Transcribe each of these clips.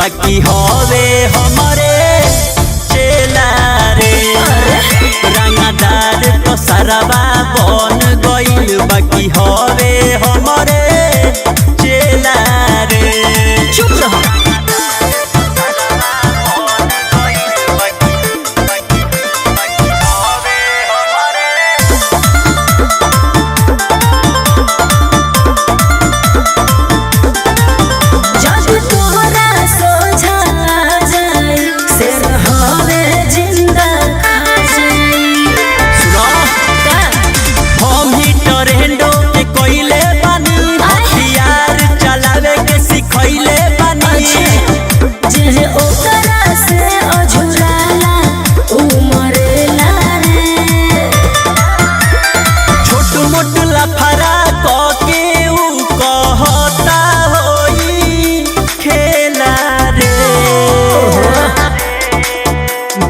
बाकी हवे हमरे चेला रे। रंगदार तो सरवा बन गइल बाकी हवे हमरे चेला रे। चुप रहो।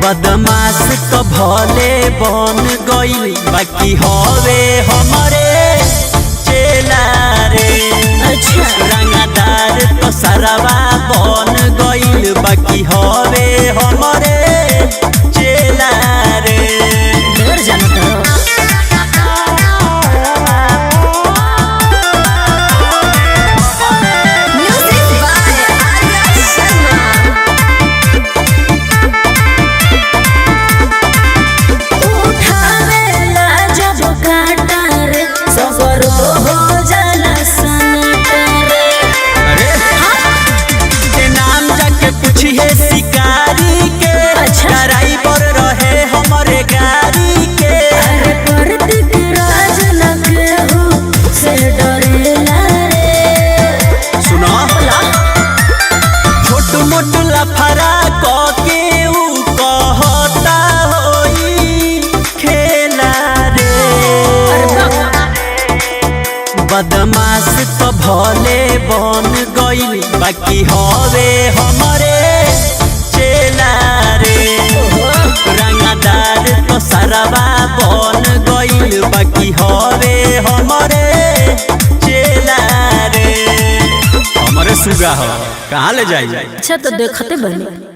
बदमाश तो भले बन गइल बाकी हवे हमरे चेला रे। रंगदार तो सरवा बन गइल बाकी हवे हमरे चेला रे। डर जानता हो। शिकारी के ड्राइवर रहे हमरे गाड़ी के। अरे प्रतीक राज लगे हो से डरेला रे। सुनो छोट मोट लफड़ा के ऊ कहता होई खेला रे। बदमाश तो भले बन गइल बाकी हवे हमरे चेला रे। रंगदार तो सरवा बन गइल बाकी हवे हमरे चेला रे। हमरे सुगा हो कहाँ ले जाई। अच्छा तो देखते बने।